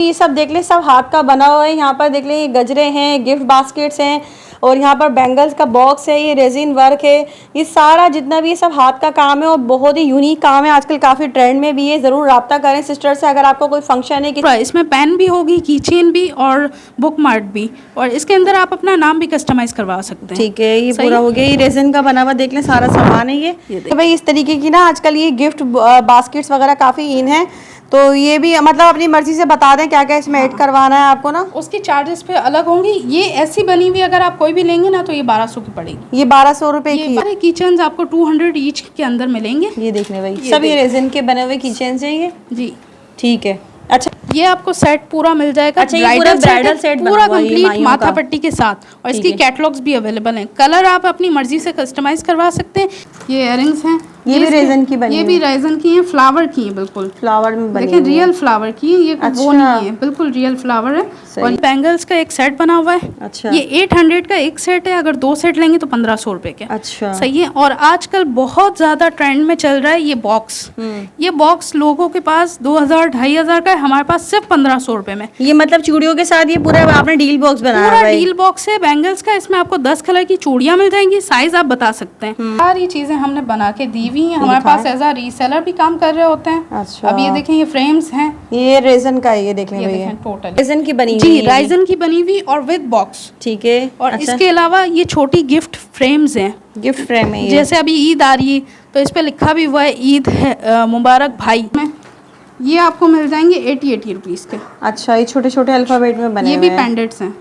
ये सब देख ले, सब हाथ का बना हुआ है। यहाँ पर देख ले, ये गजरे हैं, गिफ्ट बास्केट्स हैं, और यहाँ पर बैंगल्स का बॉक्स है, ये रेजिन वर्क है। ये सारा जितना भी ये सब हाथ का काम है और बहुत ही यूनिक काम है, आजकल काफ़ी ट्रेंड में भी है। ज़रूर रब्ता करें सिस्टर से अगर आपको कोई फंक्शन है कि इसमें पेन भी होगी, की चेन भी और बुक मार्क भी, और इसके अंदर आप अपना नाम भी कस्टमाइज करवा सकते हैं। ठीक है, ये पूरा हो गया। ये रेजिन का बना हुआ देख लें, सारा सामान है ये तो भाई इस तरीके की ना आजकल ये गिफ्ट बास्केट्स वगैरह काफ़ी इन है। तो ये भी मतलब अपनी मर्जी से बता दें क्या क्या इसमें ऐड करवाना है आपको ना। उसकी चार्जेस पे अलग होंगी। ये ऐसी बनी हुई अगर आप कोई भी लेंगे ना तो ये 1200 की पड़ेगी। ये 1200 रुपए की है। किचन आपको 200 ईच के अंदर मिलेंगे। ये देखने भाई सब ये रेजिन के बने हुए किचन है ये जी। ठीक है। अच्छा, ये आपको सेट पूरा मिल जाएगा। अच्छा, ये पूरा ब्राइडल सेट पूरा कंप्लीट माथा पट्टी के साथ, और इसकी कैटलॉग्स भी अवेलेबल हैं। कलर आप अपनी मर्जी से कस्टमाइज करवा सकते हैं। ये इयररिंग्स हैं, ये भी रेजन की बनी, ये भी रेजन की हैं, फ्लावर की हैं, बिल्कुल फ्लावर में बनी। देखिए रियल फ्लावर की है ये। अच्छा। वो नहीं है, बिल्कुल रियल फ्लावर है। और बैंगल्स का एक सेट बना हुआ है। अच्छा। ये 800 का एक सेट है, अगर 2 सेट लेंगे तो 1500 रुपए के। अच्छा, सही है। और आजकल बहुत ज्यादा ट्रेंड में चल रहा है ये बॉक्स। ये बॉक्स लोगों के पास 2000-2500 का है, हमारे पास सिर्फ 1500 रुपए में। ये मतलब चूड़ियों के साथ ये पूरा आपने डील बॉक्स बनाया है? पूरा डील बॉक्स है बैंगल्स का। इसमें आपको 10 कलर की चूड़ियां मिल जाएंगी, साइज आप बता सकते हैं। सारी चीजें हमने बना के दी हुई हैं। हमारे पास एज अ रीसेलर भी काम कर रहे होते हैं। अच्छा। अब ये देखें, ये फ्रेम्स हैं, ये रेजन का है, ये देख लें भैया, टोटल रेजन की बनी हुई जी, राइजन की बनी हुई और विद बॉक्स। ठीक है। और अच्छा। इसके अलावा ये छोटी गिफ्ट फ्रेम्स हैं, गिफ्ट फ्रेम है ये। जैसे अभी ईद आ रही है तो इस पे लिखा भी हुआ है ईद है मुबारक भाई में। ये आपको मिल जाएंगे 80 रुपीज़ के। अच्छा, ये छोटे छोटे अल्फाबेट में बने ये भी पेंडेंट्स हैं।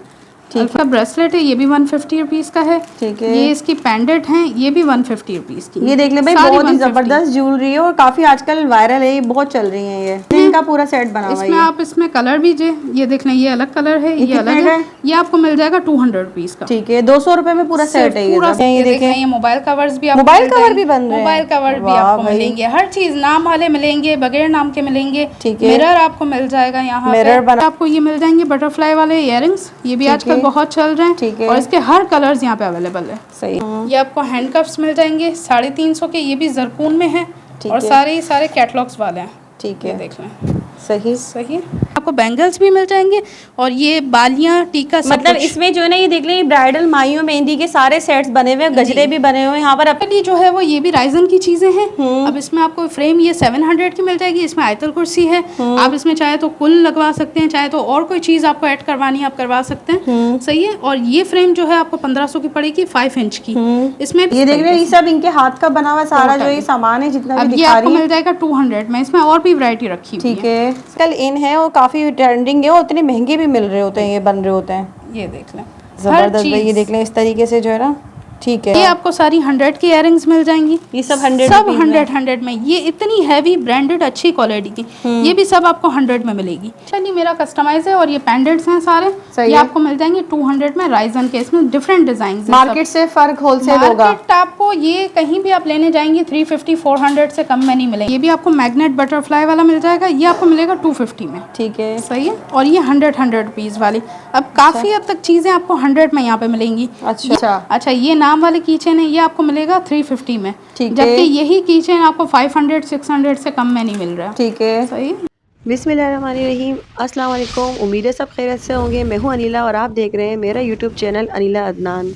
ठीक है। ब्रेसलेट है, ये भी 150 रुपीज़ का है। ठीक है। ये इसकी पेंडेंट हैं, ये भी 150 रुपीज़ की। ये देख ले भाई, बहुत ही जबरदस्त ज्वेलरी है और काफी आजकल वायरल है, ये बहुत चल रही है। ये इनका पूरा सेट बना हुआ है। इसमें आप इसमें कलर भी ये देख लें, ये अलग कलर है, ये अलग है। ये आपको मिल जाएगा 200 रुपीज़ का। ठीक है, 200 रुपए में पूरा सेट है ये देखें। ये मोबाइल कवर्स भी, मोबाइल कवर भी बन रहे हैं। मोबाइल कवर भी आपको मिलेंगे, हर चीज नाम वाले मिलेंगे, बगैर नाम के मिलेंगे। ठीक है। मिरर आपको मिल जाएगा यहाँ पे। आपको ये मिल जाएंगे बटरफ्लाई वाले इयररिंग्स, ये भी आजकल बहुत चल रहे हैं। ठीक है। और इसके हर कलर्स यहाँ पे अवेलेबल है। सही। ये आपको हैंडकफ्स मिल जाएंगे 350 के, ये भी जरकून में है। और सारे कैटलॉग्स वाले हैं। ठीक है, देख लें। सही। आपको बैंगल्स भी मिल जाएंगे और ये बालियां, टीका, मतलब इसमें जो है ना, ये देख लें, ब्राइडल माइयों मेहंदी के सारे सेट्स बने हुए हैं, गजरे भी बने हुए हैं यहाँ पर। अपनी जो है वो ये भी राइजन की चीजें हैं। अब इसमें आपको फ्रेम ये 700 की मिल जाएगी। इसमें आयतल कुर्सी है, आप इसमें चाहे तो कुल लगवा सकते हैं, चाहे तो और कोई चीज आपको ऐड करवानी है आप करवा सकते हैं। सही है। और ये फ्रेम जो है आपको 1500 की पड़ेगी, 5 इंच की। इसमें ये देख रहे हैं, ये सब इनके हाथ का बना हुआ सारा जो ये सामान है जितना भी दिखा रही है, मिल जाएगा 200 में। इसमें और भी वैरायटी रखी हुई है। ठीक है। कल इन है और काफी ट्रेंडिंग है और इतने महंगे भी मिल रहे होते हैं, ये बन रहे होते हैं। ये देख लें, जबरदस्त भाई, ये देख लें इस तरीके से जो है ना। ठीक है। ये आपको सारी 100 की इयररिंग्स मिल जाएंगी। ये सब 100 100 में। ये इतनी हैवी ब्रांडेड अच्छी क्वालिटी की, ये भी सब आपको 100 में मिलेगी। चलिए, मेरा कस्टमाइज है और ये पेंडेंट्स हैं सारे। ये आपको मिल जाएंगे 200 में, राइजन के। इसमें डिफरेंट डिजाइन। मार्केट से फर्क होलसेल होगा। मार्केट आपको ये कहीं भी आप लेने जाएंगे 350-400 से कम में नहीं मिलेगा। ये भी आपको मैग्नेट बटरफ्लाई वाला मिल जाएगा, ये आपको मिलेगा 250 में। ठीक है। सही है। और ये 100 रुपीज़ वाली। अब काफ़ी हद तक चीज़ें आपको 100 में यहाँ पे मिलेंगी। अच्छा, ये नाम वाले कीचेन है, ये आपको मिलेगा 350 में। जबकि यही कीचेन आपको 500-600 से कम में नहीं मिल रहा। ठीक है। सही। बिस्मिल्लाहिर्रहमानिर्रहीम। अस्सलाम वालेकुम। उम्मीद है सब खैरियत से होंगे। मैं हूँ अनिला और आप देख रहे हैं मेरा यूट्यूब चैनल अनिला अदनान।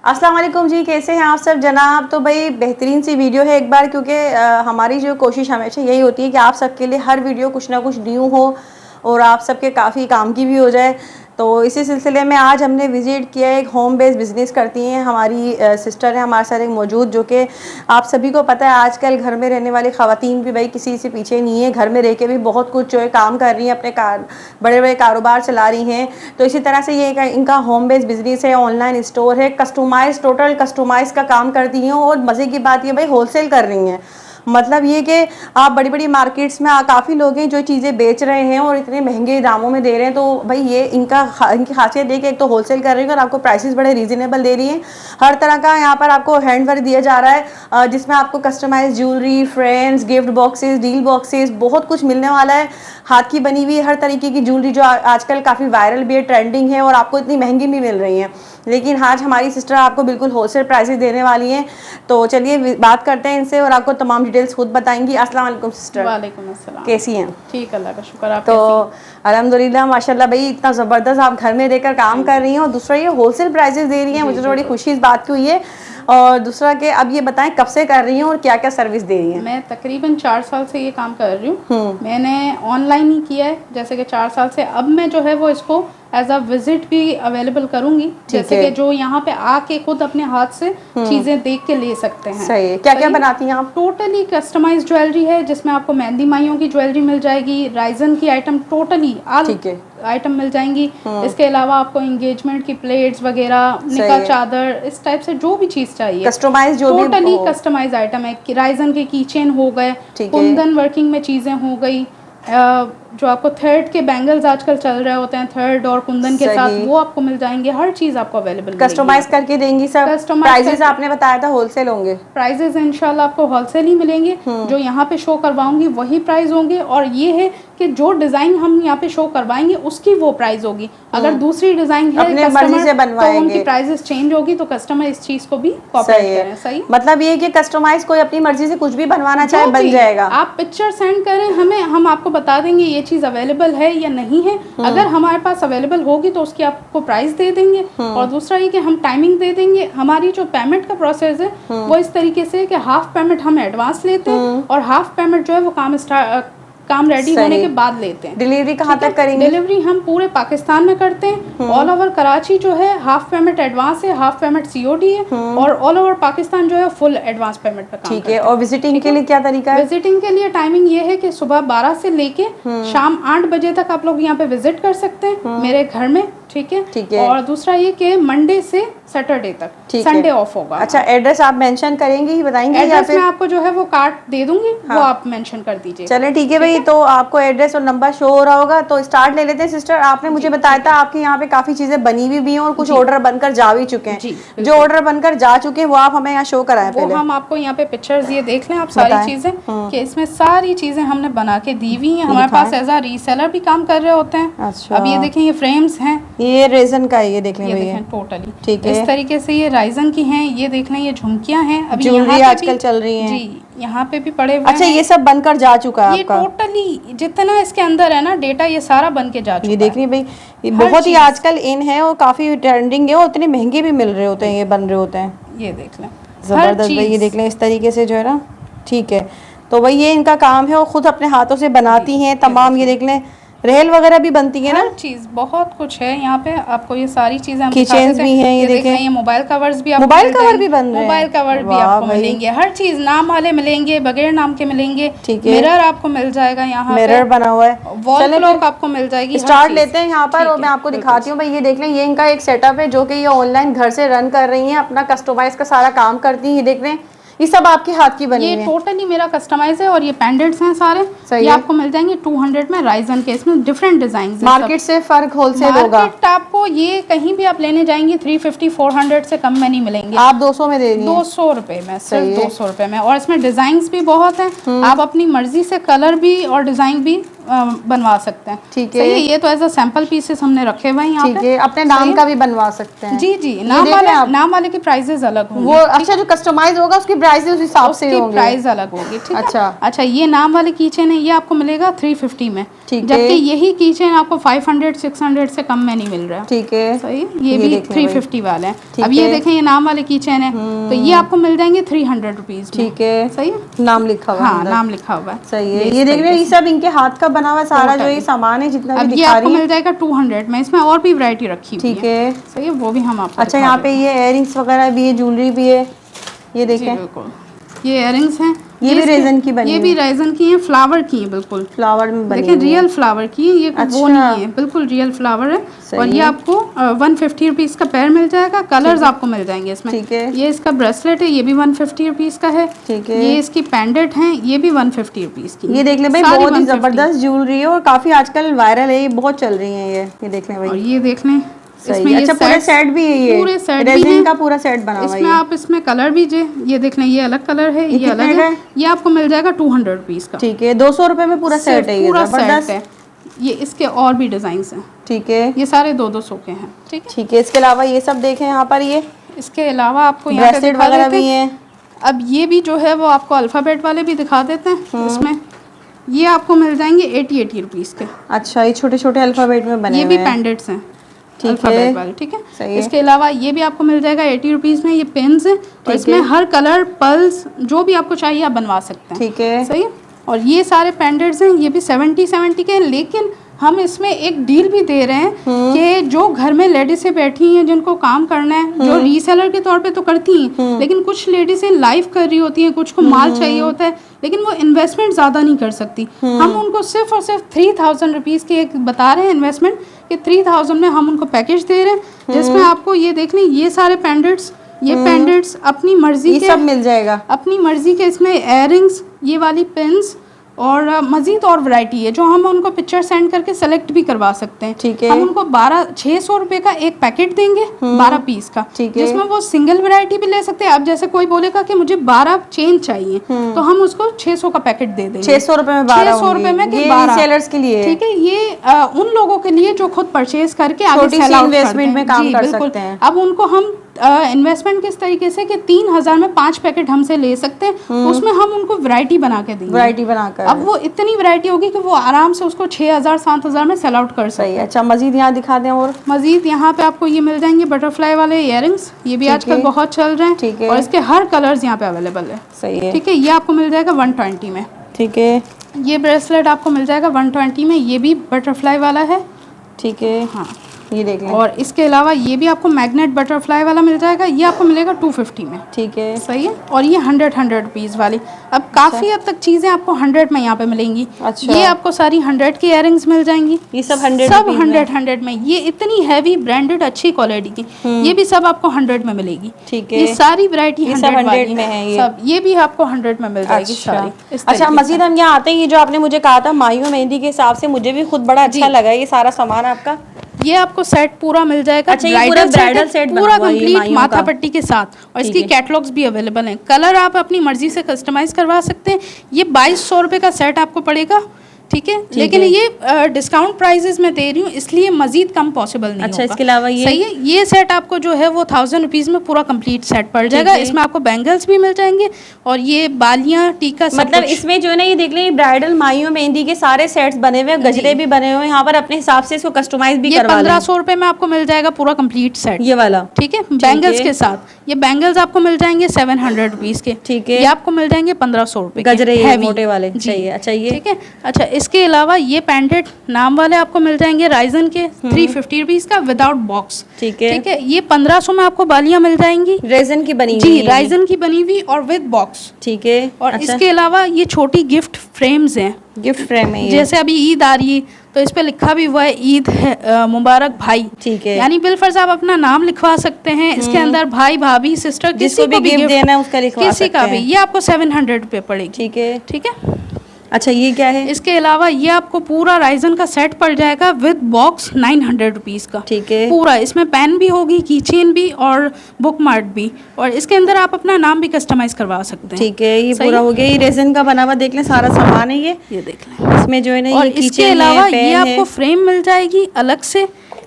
अस्सलाम वालेकुम जी, कैसे हैं आप सब जनाब। तो भाई बेहतरीन सी वीडियो है एक बार, क्योंकि हमारी जो कोशिश हमेशा यही होती है कि आप सबके लिए हर वीडियो कुछ ना कुछ न्यू हो और आप सबके काफ़ी काम की भी हो जाए। तो इसी सिलसिले में आज हमने विज़िट किया, एक होम बेस्ड बिज़नेस करती हैं हमारी सिस्टर है हमारे साथ एक मौजूद, जो कि आप सभी को पता है आजकल घर में रहने वाली ख़वातीन भी भाई किसी से पीछे नहीं है, घर में रह के भी बहुत कुछ जो है काम कर रही हैं, अपने बड़े बड़े कारोबार चला रही हैं। तो इसी तरह से ये इनका होम बेस्ड बिज़नेस है, ऑनलाइन स्टोर है, टोटल कस्टमाइज़ का काम करती हैं। और मज़े की बात ये भाई होलसेल कर रही हैं। मतलब ये कि आप बड़ी बड़ी मार्केट्स में काफ़ी लोग हैं जो चीज़ें बेच रहे हैं और इतने महंगे दामों में दे रहे हैं। तो भाई ये इनकी खासियत है कि एक तो होलसेल कर रही है और आपको प्राइसेस बड़े रीज़नेबल दे रही हैं। हर तरह का यहाँ पर आपको हैंड वर्क दिया जा रहा है, जिसमें आपको customize jewellery, frames, gift boxes, deal boxes, बहुत कुछ मिलने वाला है। हाथ की बनी हुई हर तरीके की ज्वेलरी जो आजकल काफ़ी वायरल भी है, ट्रेंडिंग है और आपको इतनी महंगी भी मिल रही हैं। लेकिन आज हमारी सिस्टर आपको बिल्कुल होलसेल प्राइसेस देने वाली हैं। तो चलिए बात करते हैं इनसे और आपको तमाम डिटेल्स खुद बताएंगी। अस्सलाम वालेकुम सिस्टर। वालेकुम अस्सलाम। कैसी हैं? ठीक, अल्लाह का शुक्र। आप तो कैसी अल्हम्दुलिल्लाह माशाल्लाह भाई, इतना ज़बरदस्त आप घर में देकर काम कर रही हैं और दूसरा ये होलसेल प्राइसेस दे रही हैं, मुझे थोड़ी खुशी इस बात की हुई है। और दूसरा कि अब ये बताएं कब से कर रही हैं और क्या क्या सर्विस दे रही हैं? मैं तकरीबन 4 साल से ये काम कर रही हूँ। मैंने ऑनलाइन ही किया है, जैसे कि 4 साल से। अब मैं जो है वो इसको एज अ विजिट भी अवेलेबल करूंगी, जैसे कि जो यहाँ पे आके खुद अपने हाथ से चीज़ें देख के ले सकते हैं। सही है। क्या क्या बनाती हैं आप? टोटली कस्टमाइज ज्वेलरी है, जिसमें आपको मेहंदी माइयों की ज्वेलरी मिल जाएगी, राइजन की आइटम टोटली ऑल आइटम मिल जाएंगी। इसके अलावा आपको एंगेजमेंट की प्लेट्स वगैरह, निकाह चादर, इस टाइप से जो भी चीज़ चाहिए कस्टमाइज, जो भी टोटली कस्टमाइज आइटम है। राइजन के कीचेन हो गए, कुंदन वर्किंग में चीज़ें हो गई, जो आपको थर्ड के बैंगल्स आजकल चल रहे होते हैं, थर्ड और कुंदन के साथ, वो आपको मिल जाएंगे। हर चीज़ आपको अवेलेबल कस्टमाइज करके देंगी सब। प्राइसेस आपने बताया था होलसेल होंगे? प्राइजेस इंशाल्लाह आपको होलसेल ही मिलेंगे। जो यहाँ पे शो करवाऊंगी वही प्राइस होंगे, और ये है कि जो डिज़ाइन हम यहाँ पे शो करवाएंगे उसकी वो प्राइस होगी। अगर दूसरी डिज़ाइन है अपने मर्जी से बनवाएंगे तो उनकी प्राइसेस चेंज होगी, तो कस्टमर इस चीज़ को भी कॉपरेट करें। सही, मतलब ये कि कस्टमाइज कोई अपनी मर्जी से कुछ भी बनवाना चाहे बन जाएगा। आप पिक्चर सेंड करें हमें, हम आपको बता देंगे ये चीज़ अवेलेबल है या नहीं है। अगर हमारे पास अवेलेबल होगी तो उसकी आपको प्राइस दे देंगे। और दूसरा ये कि हम टाइमिंग दे देंगे। हमारी जो पेमेंट का प्रोसेस है वो इस तरीके से कि हाफ पेमेंट हम एडवांस लेते हैं और हाफ पेमेंट जो है वो काम रेडी होने के बाद लेते हैं। डिलीवरी कहाँ तक करेंगे? डिलीवरी हम पूरे पाकिस्तान में करते हैं। ऑल ओवर कराची जो है हाफ पेमेंट एडवांस है, हाफ पेमेंट COD है, और ऑल ओवर पाकिस्तान जो है फुल एडवांस पेमेंट पे काम ठीक है। और विजिटिंग के लिए क्या तरीका है? विजिटिंग के लिए टाइमिंग ये है कि सुबह 12 से लेके शाम 8 बजे तक आप लोग यहाँ पे विजिट कर सकते हैं मेरे घर में। ठीक है। और दूसरा ये कि मंडे से सैटरडे तक, संडे ऑफ होगा। अच्छा, एड्रेस आप मेंशन करेंगे ही बताएंगे? एड्रेस मैं आपको जो है वो कार्ड दे दूंगी, वो आप मेंशन कर दीजिए। चले ठीक है भाई, तो आपको एड्रेस और नंबर शो हो रहा होगा। तो स्टार्ट ले लेते हैं सिस्टर। आपने मुझे बताया था आपके यहाँ पे काफी चीजें बनी हुई भी हैं और कुछ ऑर्डर बनकर जा भी चुके हैं। जो ऑर्डर बनकर जा चुके हैं वो आप हमें यहाँ शो कराएं। वो हम आपको यहाँ पे पिक्चर्स ये देख लें आप सारी चीजें, कि इसमें सारी चीजें हमने बना के दी हुई हैं। हमारे पास एज अ रीसेलर भी काम कर रहे होते हैं। अब ये देखें, ये फ्रेम्स हैं, ये रेजन का, ये देख लें भैया टोटली। ठीक है। इस तरीके से ये राइजन की हैं, ये देख लें, ये झुमकियां हैं, अभी ज्वेलरी आजकल चल रही है जी, यहाँ पे भी पड़े हुए। अच्छा, ये सब बनकर जा चुका है ये आपका? टोटली जितना इसके अंदर है ना डेटा, ये सारा बन के जा चुका है। ये देख रही भाई, ये बहुत ही आजकल इन है और काफी ट्रेंडिंग है और इतने महंगे भी मिल रहे होते हैं, ये बन रहे होते हैं। ये देख लें, जबरदस्त भाई, ये देख लें इस तरीके से जो है ना। ठीक है, तो भाई ये इनका काम है और खुद अपने हाथों से बनाती हैं तमाम। ये देख लें, रेल वगैरह भी बनती है ना, हर चीज बहुत कुछ है यहाँ पे। आपको ये सारी चीजें किचन्स भी हैं, ये देखें, ये मोबाइल कवर्स भी, मोबाइल कवर भी बन रहे हैं। मोबाइल कवर भी आपको मिलेंगे, हर चीज नाम वाले मिलेंगे, बगैर नाम के मिलेंगे। ठीक है। मिरर आपको मिल जाएगा यहाँ, मिरर बना हुआ है, वॉल क्लॉक आपको मिल जाएगी। स्टार्ट लेते हैं यहाँ पर और मैं आपको दिखाती हूँ भाई। ये देख लें, ये इनका एक सेटअप है जो कि ये ऑनलाइन घर से रन कर रही हैं, अपना कस्टमाइज का सारा काम करती हैं। ये देख लें, ये सब आपके हाथ की बनी है। ये टोटली मेरा कस्टमाइज है। और ये पेंडेंट्स हैं सारे, ये आपको मिल जाएंगे 200 में राइजन के। इसमें डिफरेंट डिजाइन, मार्केट से फर्क होलसेल होगा। मार्केट आपको ये कहीं भी आप लेने जाएंगी 350-400 से कम में नहीं मिलेंगे। आप 200 में दे रही हैं? 200 रुपए में, सिर्फ 200 रुपए में। और इसमें डिजाइन भी बहुत हैं, आप अपनी मर्जी से कलर भी और डिजाइन भी बनवा सकते हैं। ठीक है। ये तो एज अ सैंपल पीसेस हमने रखे हुए हैं यहाँ पे। ठीक है, अपने नाम का भी बनवा सकते हैं। जी, नाम वाले की प्राइसेस अलग होंगी। वो अच्छा, जो कस्टमाइज होगा उसकी प्राइस उस हिसाब से होंगे, प्राइस अलग होगी। ठीक है। अच्छा, ये नाम वाले कीचेन है, ये आपको मिलेगा 350 में, जबकि यही कीचेन आपको 500-600 से कम में नहीं मिल रहा है। ठीक है, सही, ये भी 350 वाले हैं। अब ये देखें, ये नाम वाले कीचेन है, तो ये आपको मिल जाएंगे 300 रुपीज। ठीक है, सही, नाम लिखा हुआ है। हाँ, नाम लिखा हुआ है। सही है। ये देख रहे हैं, ये सब इनके हाथ का बना हुआ सारा जो ये सामान है, जितना भी दिखा रही है, मिल जाएगा 200 में। इसमें और भी वैरायटी रखी हुई है। ठीक है, सही है, वो भी हम आपको। अच्छा, यहाँ पे ये इयररिंग्स वगैरह भी है, ज्वेलरी भी है, ये देखें, ये इयररिंग्स हैं, ये भी रेजन की बनी है। ये भी रेजन की है, फ्लावर की है, बिल्कुल फ्लावर में बनी है। देखिए, रियल फ्लावर की है, ये वो नहीं है, बिल्कुल रियल फ्लावर है। और ये आपको 150 रुपीज़ का पेयर मिल जाएगा। कलर्स आपको मिल जाएंगे इसमें। ठीक है। ये इसका ब्रेसलेट है, ये भी 150 रुपीज़ का है। ठीक है। ये इसकी पेंडेंट है, ये भी 150 रुपीज़ की। ये देख ले भाई, बहुत ही जबरदस्त ज्वेलरी है और काफी आजकल वायरल है, ये बहुत चल रही है। ये देख लें भाई, और ये देख लें, इसमें अच्छा पूरा सेट भी है, ये पूरे सेट रेजिन का पूरा सेट बना हुआ है। इसमें आप इसमें कलर भी ये देख लें, ये अलग कलर है, ये अलग है। ये आपको मिल जाएगा 200 रुपीज़ का। ठीक है, 200 रुपए में पूरा सेट है, पूरा सेट है। ये इसके और भी डिजाइन हैं। ठीक है, ये सारे 200 के हैं। ठीक है। ठीक है, इसके अलावा ये सब देखें यहाँ पर, ये इसके अलावा आपको ब्रेसलेट वगैरह भी हैं। अब ये भी जो है वो आपको अल्फ़ाबेट वाले भी दिखा देते हैं। इसमें ये आपको मिल जाएंगे 80 रुपीज़ के। अच्छा, ये छोटे छोटे अल्फ़ाबेट में बने ये हुए भी हैं। पेंडेंट्स हैं ठीक अल्फ़ाबेट है, वाले, ठीक है। सही है। इसके अलावा ये भी आपको मिल जाएगा 80 रुपीज़ में। ये पेन्स हैं और इसमें हर कलर पल्स जो भी आपको चाहिए आप बनवा सकते हैं। ठीक है, सही है। और ये सारे पेंडेंट्स हैं, ये भी 70 के हैं, लेकिन हम इसमें एक डील भी दे रहे हैं कि जो घर में लेडीज़ें बैठी हैं जिनको काम करना है, जो रीसेलर के तौर पे तो करती हैं, लेकिन कुछ लेडीज़ें लाइव कर रही होती हैं, कुछ को माल चाहिए होता है, लेकिन वो इन्वेस्टमेंट ज़्यादा नहीं कर सकती। हम उनको सिर्फ और सिर्फ 3000 रुपीज़ की एक बता रहे हैं इन्वेस्टमेंट, कि 3000 में हम उनको पैकेज दे रहे हैं, जिसमें आपको ये देख लें, ये सारे पेंडेंट्स, ये पेंडेंट्स अपनी मर्जी के सब मिल जाएगा, अपनी मर्जी के। इसमें इयररिंग्स, ये वाली पिन्स और मज़ीद और वैरायटी है जो हम उनको पिक्चर सेंड करके सेलेक्ट भी करवा सकते हैं। ठीक है। हम उनको 600 रुपये का एक पैकेट देंगे, 12 पीस का, ठीक है। जिसमें वो सिंगल वैरायटी भी ले सकते हैं। अब जैसे कोई बोलेगा कि मुझे 12 चेन चाहिए, तो हम उसको 600 का पैकेट दे देंगे। 600 रुपये में 12 600 रुपये में ये 12 सेलर्स के लिए, ठीक है। ये उन लोगों के लिए जो खुद परचेज करके आगे छोटी सी सेल आउट इन्वेस्टमेंट में काम जी, कर बिल्कुल। सकते हैं। अब उनको हम इन्वेस्टमेंट किस तरीके से कि 3000 में 5 पैकेट हमसे ले सकते हैं, उसमें हम उनको वैरायटी बना के देंगे, वैरायटी बनाकर। अब वो इतनी वैरायटी होगी कि वो आराम से उसको 6000-7000 में सेल आउट कर सकते सही हैं। है। अच्छा, मजीद यहाँ दिखा दें। और मजीद यहाँ पे आपको ये मिल जाएंगे बटरफ्लाई वाले इयररिंग्स, ये भी आजकल बहुत चल रहे हैं। ठीक है। और इसके हर कलर्स यहाँ पे अवेलेबल है। सही है, ठीक है। ये आपको मिल जाएगा 120 में। ठीक है। ये ब्रेसलेट आपको मिल जाएगा 120 में, ये भी बटरफ्लाई वाला है। ठीक है, हाँ, ये देख लें। और इसके अलावा ये भी आपको मैग्नेट बटरफ्लाई वाला मिल जाएगा, ये आपको मिलेगा 250 में। ठीक है, सही है। और ये 100 रुपीज़ वाली, अब काफ़ी हद तक चीज़ें आपको 100 में यहाँ पे मिलेंगी। अच्छा। ये आपको सारी 100 की इयररिंग्स मिल जाएंगी, ये सब 100 सब रुपीज़ में। 100 में। ये इतनी हैवी ब्रांडेड अच्छी क्वालिटी की, ये भी सब आपको 100 में मिलेगी। ठीक है। ये सारी वैरायटी 100 वाली में है ये। सब, ये भी आपको 100 में मिल जाएगी सारी। इस अच्छा, तरीके मजीद हम यहाँ आते हैं। ये जो आपने मुझे कहा था माहियो मेहंदी के हिसाब से, मुझे भी खुद बड़ा अच्छा लगा ये सारा सामान आपका। ये आपको सेट पूरा मिल जाएगा। अच्छा, ये पूरा ब्राइडल सेट बना पूरा हुआ है ये कंप्लीट माहियों माथा का। पट्टी के साथ, और इसकी कैटलॉग्स भी अवेलेबल हैं। कलर आप अपनी मर्जी से कस्टमाइज करवा सकते हैं। ये 2200 रुपये का सेट आपको पड़ेगा, ठीक है। लेकिन ये डिस्काउंट प्राइजेस में दे रही हूँ, इसलिए मजीद कम पॉसिबल नहीं अच्छा, होगा। इसके अलावा ये सही है। ये सेट आपको जो है वो 1000 रुपीज़ में पूरा कंप्लीट सेट पड़ जाएगा। इसमें आपको बैंगल्स भी मिल जाएंगे और ये बालियाँ, टीका, सब मतलब कुछ। इसमें जो है ना, ये देख लें, ब्राइडल माहियो मेहंदी के सारे सेट्स बने हुए हैं, गजरे भी बने हुए हैं। यहाँ पर अपने हिसाब से इसको कस्टमाइज भी ये करवा लें। 1500 रुपये में आपको मिल जाएगा पूरा कंप्लीट सेट, ये वाला, ठीक है, बैंगल्स के साथ। ये बैंगल्स आपको मिल जाएंगे 700 रुपीज़ के, ठीक है। ये आपको मिल जाएंगे 1500 रुपये के, गजरे ये heavy। मोटे वाले जी। चाहिए। अच्छा, ये ठीक है। अच्छा, इसके अलावा ये पैंडेट नाम वाले आपको मिल जाएंगे राइजन के 350 रुपीज़ का विदाउट बॉक्स, ठीक है। ठीक है। ये 1500 में आपको बालियाँ मिल जाएंगी, रेजन की बनी जी, हुई है। राइजन की बनी हुई और विद बॉक्स, ठीक है। और अच्छा, इसके अलावा ये छोटी गिफ्ट फ्रेम्स हैं। गिफ्ट फ्रेम है ये। जैसे अभी ईद आ रही है तो इस पे लिखा भी हुआ है ईद है मुबारक भाई, ठीक है। यानी बिलफर्ज आप अपना नाम लिखवा सकते हैं इसके अंदर, भाई भाभी सिस्टर किसी को भी गिफ्ट देना है उसका लिखवा किसी का सकते भी। हैं। ये आपको 700 रुपये पड़ेगी, ठीक है। ठीक है। अच्छा, ये क्या है? इसके अलावा ये आपको पूरा राइजन का सेट पड़ जाएगा विद बॉक्स 900 रुपीज़ का, ठीक है। पूरा। इसमें पेन भी होगी, की चेन भी और बुक मार्क भी, और इसके अंदर आप अपना नाम भी कस्टमाइज करवा सकते हैं। ठीक है, ये सही पूरा है? हो गया। ये रेजन का बना हुआ, देख लें सारा सामान है ये देख लें। इसमें जो है ना, और ये इसके कीचेन अलावा है, पेन ये है। आपको फ्रेम मिल जाएगी अलग से।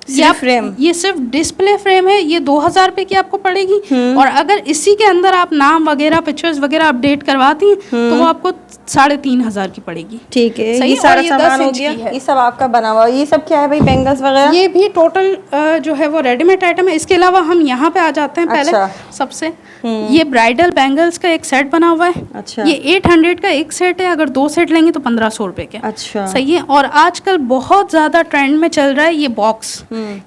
फ्रेम, ये सिर्फ डिस्प्ले फ्रेम है, ये 2000 रुपये की आपको पड़ेगी। और अगर इसी के अंदर आप नाम वगैरह, पिक्चर्स वगैरह अपडेट करवाती हैं तो वो आपको 3500 की पड़ेगी। ठीक है। सही ये है, सारा और ये सामान 10 हो इंच गया। की है। ये सब आपका बना हुआ। ये सब क्या है भाई? बैंगल्स वगैरह? ये भी टोटल जो है वो रेडीमेड आइटम है। इसके अलावा हम यहाँ पे आ जाते हैं पहले। अच्छा। सबसे ये ब्राइडल बैंगल्स का एक सेट बना हुआ है। अच्छा। ये 800 का एक सेट है, अगर 2 सेट लेंगे तो 1500 रुपये के। अच्छा, सही है। और आजकल बहुत ज़्यादा ट्रेंड में चल रहा है ये बॉक्स।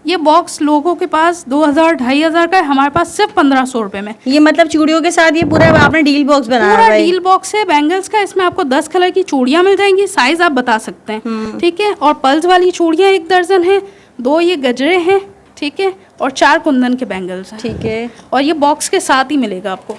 ये बॉक्स लोगों के पास 2000-2500 का है, हमारे पास सिर्फ 1500 रुपये में। ये मतलब चूड़ियों के साथ ये पूरा आपने डील बॉक्स बनाया पूरा है? डील बॉक्स है बैंगल्स का। इसमें आपको 10 कलर की चूड़ियाँ मिल जाएंगी, साइज आप बता सकते हैं, ठीक है। और पल्स वाली चूड़ियाँ 1 दर्जन है, 2 ये गजरे हैं, ठीक है, और 4 कुंदन के बैंगल्स हैं, ठीक है। और ये बॉक्स के साथ ही मिलेगा आपको।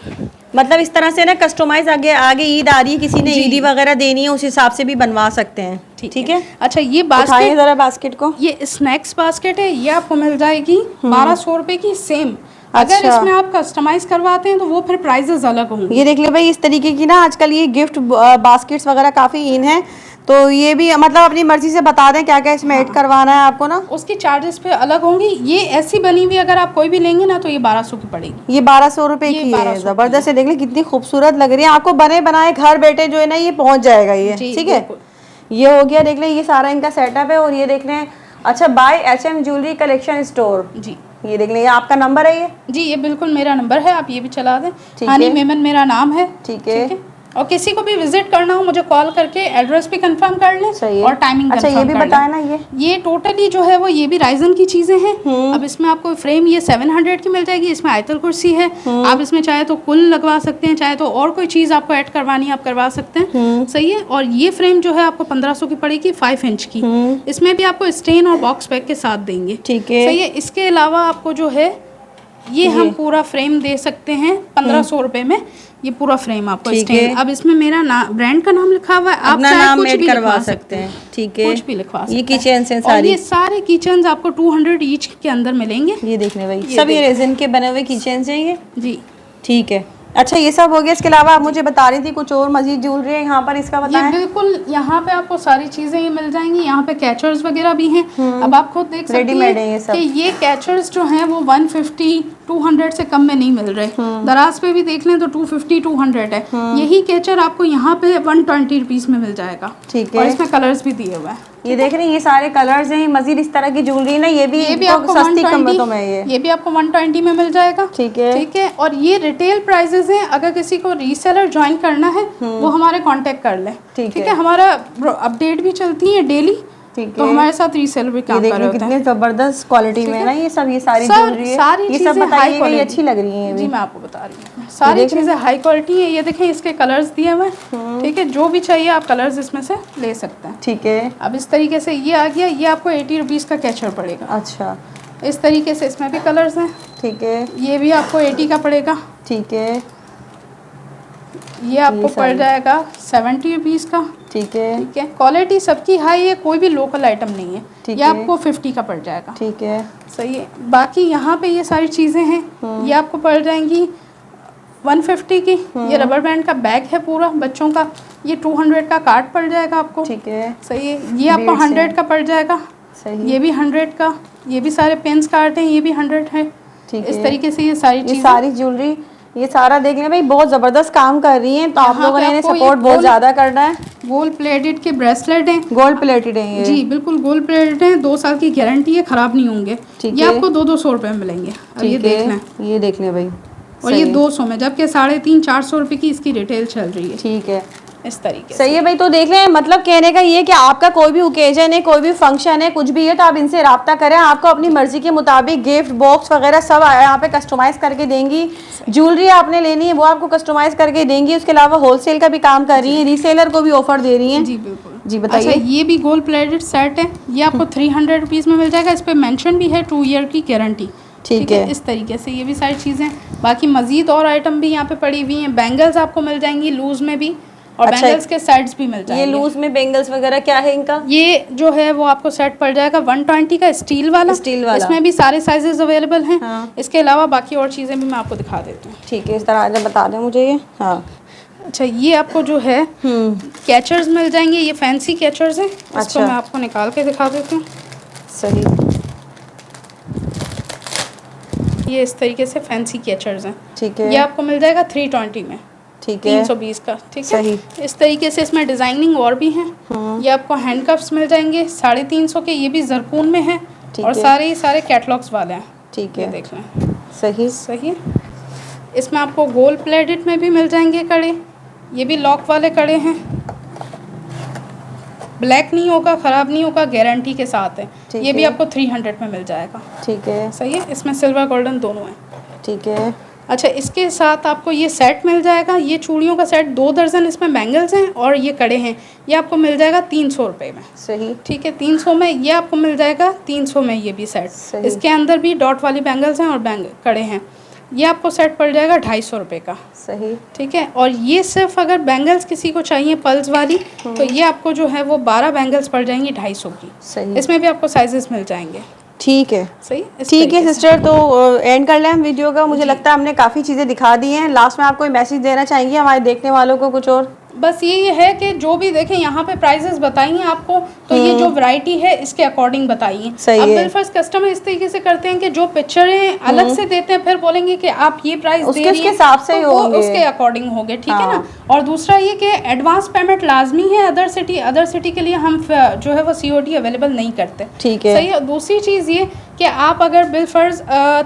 मतलब इस तरह से ना कस्टमाइज आगे ईद आ रही है, किसी ने ईदी वगैरह देनी है, उस हिसाब से भी बनवा सकते हैं। ठीक है। अच्छा, ये उठाएं बास्केट, जरा बास्केट को। ये स्नैक्स बास्केट है, ये आपको मिल जाएगी 1200 रुपये की, सेम अगर अच्छा। इसमें आप कस्टमाइज करवाते हैं तो वो फिर प्राइजेस अलग होंगे। ये देख लो भाई, इस तरीके की ना आजकल ये गिफ्ट बास्केट्स वगैरह काफ़ी इन है, तो ये भी मतलब अपनी मर्जी से बता दें क्या क्या इसमें ऐड करवाना है आपको ना। उसकी चार्जेस पे अलग होंगी। ये ऐसी बनी हुई अगर आप कोई भी लेंगे ना तो ये 1200 की पड़ेगी। ये 1200 रुपए ये की 1200 है, की जबरदस्त है। देख ले कितनी खूबसूरत लग रही है, आपको बने बनाए घर बैठे जो है ना ये पहुंच जाएगा ये, जी, ठीक है। बिल्कुल। ये हो गया, देख ले ये सारा इनका सेटअप है। और ये देख लें, अच्छा by HM jewellery collection store, जी ये देख लें, ये आपका नंबर है ये? जी, ये बिल्कुल मेरा नंबर है, आप ये भी चला दें। ठीक हानी है। मेमन मेरा नाम है। ठीक है। और किसी को भी विजिट करना हो मुझे कॉल करके एड्रेस भी कंफर्म कर लें। सही है। और टाइमिंग अच्छा ये भी बताया ना, ये टोटली जो है वो ये भी राइजन की चीज़ें हैं। अब इसमें आपको फ्रेम ये 700 की मिल जाएगी। इसमें आयतल कुर्सी है, आप इसमें चाहे तो कुल लगवा सकते हैं, चाहे तो और कोई चीज़ आपको ऐड करवानी है आप करवा सकते हैं। सही है। और ये फ्रेम जो है आपको 1500 की पड़ेगी, 5 इंच की। इसमें भी आपको स्टेन और बॉक्स पैक के साथ देंगे। ठीक है। सही है। इसके अलावा आपको जो है ये हम पूरा फ्रेम दे सकते हैं 1500 रुपए में। ये पूरा फ्रेम आपको ठीक है। स्टेन, अब इसमें मेरा ब्रांड का नाम लिखा हुआ है, आप अपना चाहे नाम कुछ ऐड भी करवा लिखवा सकते हैं, ठीक है। कुछ भी लिखवा सकते ये हैं। किचन्स हैं और सारी, ये सारे किचन्स आपको 200 ईच के अंदर मिलेंगे। ये देखने भाई सब ये रेजिन के बने हुए किचन्स हैं ये, जी ठीक है। अच्छा ये सब हो गया, इसके अलावा आप मुझे बता रही थी कुछ और मजीद ज्वेलरी है यहाँ पर, इसका ये बताएं। बिल्कुल यहाँ पे आपको सारी चीजें ये मिल जाएंगी। यहाँ पे कैचर्स वगैरह भी हैं। अब आप खुद देख सकते रेडीमेड है ये हैं सब। कि ये कैचर्स जो हैं वो 150 200 से कम में नहीं मिल रहे। दराज पे भी देख लें तो 250 200 है। यही कैचर आपको यहाँ पे 120 रुपीज़ में मिल जाएगा। ठीक और है। इसमें कलर्स भी दिए हुए हैं। ये देख रहे हैं, ये सारे कलर्स हैं। मजीद इस तरह की ज्वेलरी ना ये भी आपको सस्ती 120 कीमतों में ये भी आपको 120 में मिल जाएगा। ठीक है। ठीक है। और ये रिटेल प्राइसेस हैं। अगर किसी को रीसेलर ज्वाइन करना है वो हमारे कांटेक्ट कर ले। ठीक है। हमारा अपडेट भी चलती है डेली, ठीक तो है। हमारे साथ रीसेलर भी काम कर रहे होते हैं। कितने जबरदस्त क्वालिटी में ना ये सब, ये सारी ज्वेलरी है, सारी ये सब चीजें बताइए हाई ये क्वालिटी अच्छी लग रही हैं। जी मैं आपको बता रही हूँ, सारी चीजें हाई क्वालिटी है। ये देखें इसके कलर्स दिए हुए हैं। ठीक है। जो भी चाहिए आप कलर्स इसमें से ले सकते हैं। ठीक है। अब इस तरीके से ये आ गया, ये आपको 80 रुपीज़ का कैचर पड़ेगा। अच्छा इस तरीके से इसमें भी कलर्स हैं। ठीक है। ये भी आपको 80 का पड़ेगा। ठीक है। ये आपको पड़ जाएगा 70 रुपीज़ का। ठीक है। ठीक है। क्वालिटी सबकी हाई है, कोई भी लोकल आइटम नहीं है। ठीक ये है। आपको 50 का पड़ जाएगा। ठीक है। सही है। बाकी यहाँ पे ये सारी चीज़ें हैं, ये आपको पड़ जाएंगी 150 की। ये रबर बैंड का बैग है पूरा बच्चों का, ये 200 का कार्ड पड़ जाएगा आपको। ठीक है। सही है। ये आपको 100 का पड़ जाएगा। सही। ये भी 100 का। ये भी सारे पेन्स कार्ड हैं, ये भी 100 है। ठीक इस है। तरीके से ये सारी चीज़ें, सारी ज्वेलरी ये सारा देख लें भाई, बहुत ज़बरदस्त काम कर रही हैं। तो आप यहाँ लोगों पे ने आपको ये सपोर्ट बहुत गोल्ड- ज़्यादा करना है। गोल्ड प्लेटेड के ब्रेसलेट हैं। गोल्ड प्लेटेड है ये? जी बिल्कुल गोल्ड प्लेटेड हैं, 2 साल की गारंटी है, ख़राब नहीं होंगे। ठीक ये है। आपको 200 रुपये में मिलेंगे। अब ये देख लें, ये देख लें भाई, और ये 200 में, जबकि 350-400 रुपये की इसकी रिटेल चल रही है। ठीक है। इस तरीके सही है भाई। तो देख लें, मतलब कहने का ये कि आपका कोई भी ओकेजन है, कोई भी फंक्शन है, कुछ भी है, तो आप इनसे रब्ता करें। आपको अपनी मर्जी के मुताबिक गिफ्ट बॉक्स वगैरह सब यहाँ पे कस्टमाइज़ करके देंगी। ज्वेलरी आपने लेनी है वो आपको कस्टमाइज़ करके देंगी। उसके अलावा होलसेल का भी काम कर रही है, रीसेलर को भी ऑफर दे रही हैं। जी बिल्कुल। जी बताइए। अच्छा ये भी गोल्ड प्लेटेड सेट है, ये आपको 300 रुपीज़ में मिल जाएगा। इस पर मेंशन भी है 2 ईयर की गारंटी। ठीक है। इस तरीके से ये भी सारी चीज़ें, बाकी मज़ीद और आइटम भी यहाँ पे पड़ी हुई हैं। बैंगल्स आपको मिल जाएंगी लूज़ में भी, और अच्छा, बैंगल्स के सेट्स भी मिल जाएंगे। ये लूज में बेंगल्स वगैरह क्या है इनका? ये जो है वो आपको सेट पड़ जाएगा 120 का, स्टील वाला। इसमें भी सारे साइजेस अवेलेबल हैं। हाँ। इसके अलावा बाकी और चीज़ें भी मैं आपको दिखा देती हूँ। ठीक है, इस तरह आगे बता दें मुझे ये। हाँ अच्छा ये आपको जो है कैचर्स मिल जाएंगे, ये फैंसी कैचर्स हैं। इसको मैं आपको निकाल के दिखा देती हूँ। सही। ये इस तरीके से फैंसी कैचर्स हैं। ठीक है। ये आपको मिल जाएगा 320 में। ठीक है। 320 का। ठीक सही। है। इस तरीके से इसमें डिजाइनिंग और भी हैं। ये आपको हैंडकफ्स मिल जाएंगे 350 के, ये भी जरकून में है, और सारे कैटलॉग्स वाले हैं। ठीक है। देख लें। सही। सही है। इसमें आपको गोल्ड प्लेटेड में भी मिल जाएंगे कड़े, ये भी लॉक वाले कड़े हैं। ब्लैक नहीं होगा, ख़राब नहीं होगा, गारंटी के साथ है। ये भी आपको 300 में मिल जाएगा। ठीक है। सही है। इसमें सिल्वर गोल्डन दोनों हैं। ठीक है। अच्छा इसके साथ आपको ये सेट मिल जाएगा, ये चूड़ियों का सेट 2 दर्जन, इसमें बैंगल्स हैं और ये कड़े हैं। ये आपको मिल जाएगा 300 रुपये में। सही। ठीक है। 300 में ये आपको मिल जाएगा, 300 में ये भी सेट। इसके अंदर भी डॉट वाली बैंगल्स हैं और कड़े हैं। ये आपको सेट पड़ जाएगा 250 रुपये का। सही। ठीक है। और ये सिर्फ अगर बैंगल्स किसी को चाहिए पल्स वाली, तो ये आपको जो है वो 12 बैंगल्स पड़ जाएंगी 250 की। सही। इसमें भी आपको साइजेस मिल जाएंगे। ठीक है, सही इस ठीक है तरीके से। सिस्टर। तो एंड कर लें हम वीडियो का। मुझे लगता है हमने काफ़ी चीज़ें दिखा दी हैं। लास्ट में आप कोई मैसेज देना चाहेंगी हमारे देखने वालों को कुछ और? बस यही है कि जो भी देखें यहाँ पे प्राइजेस बताई हैं आपको, तो ये जो वैरायटी है इसके अकॉर्डिंग बताइए। अब सही है। बिलफर्ज कस्टमर इस तरीके से करते हैं कि जो पिक्चरें अलग से देते हैं, फिर बोलेंगे कि आप ये प्राइस दे रही हैं, उसके हिसाब से ही तो वो होंगे। उसके अकॉर्डिंग होंगे, ठीक है ना। हाँ। और दूसरा ये कि एडवांस पेमेंट लाजमी है अदर सिटी के लिए हम जो है वो COD अवेलेबल नहीं करते, ठीक है। सही है। दूसरी चीज़ ये कि आप अगर बिलफर्ज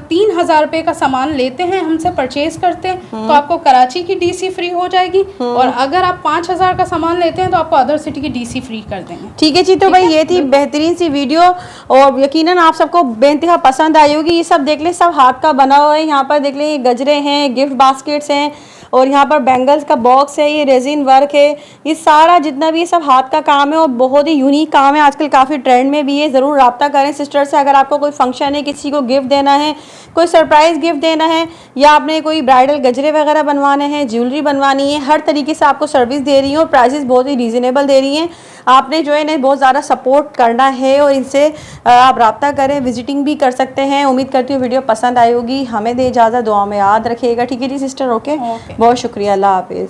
3,000 रुपये का सामान लेते हैं, हमसे परचेज करते हैं, तो आपको कराची की DC फ्री हो जाएगी, और अगर आप 5,000 का सामान लेते हैं तो आपको अदर सिटी की DC फ्री कर देंगे। ठीक है जी। तो भाई ये थी बेहतरीन सी वीडियो, और यकीनन आप सबको बेइंतहा पसंद आई होगी। ये सब देख लें, सब हाथ का बना हुआ है। यहाँ पर देख लें, ये गजरे हैं, गिफ्ट बास्केट्स हैं, और यहाँ पर बैंगल्स का बॉक्स है, ये रेजिन वर्क है, ये सारा जितना भी ये सब हाथ का काम है और बहुत ही यूनिक काम है। आजकल काफ़ी ट्रेंड में भी है। ज़रूर रब्ता करें सिस्टर से अगर आपको कोई फंक्शन है, किसी को गिफ्ट देना है, कोई सरप्राइज़ गिफ्ट देना है, या आपने कोई ब्राइडल गजरे वगैरह बनवाने हैं, ज्वेलरी बनवानी है, हर तरीके से आपको सर्विस दे रही हैं और प्राइसेस बहुत ही रीज़नेबल दे रही हैं। आपने जो है इन्हें बहुत ज़्यादा सपोर्ट करना है और इनसे आप रब्ता करें, विजिटिंग भी कर सकते हैं। उम्मीद करती हूँ वीडियो पसंद आई होगी। हमें दे इजाज़त, दुआ में याद रखिएगा। ठीक है जी सिस्टर, ओके। बहुत शुक्रिया, अल्लाह हाफिज़।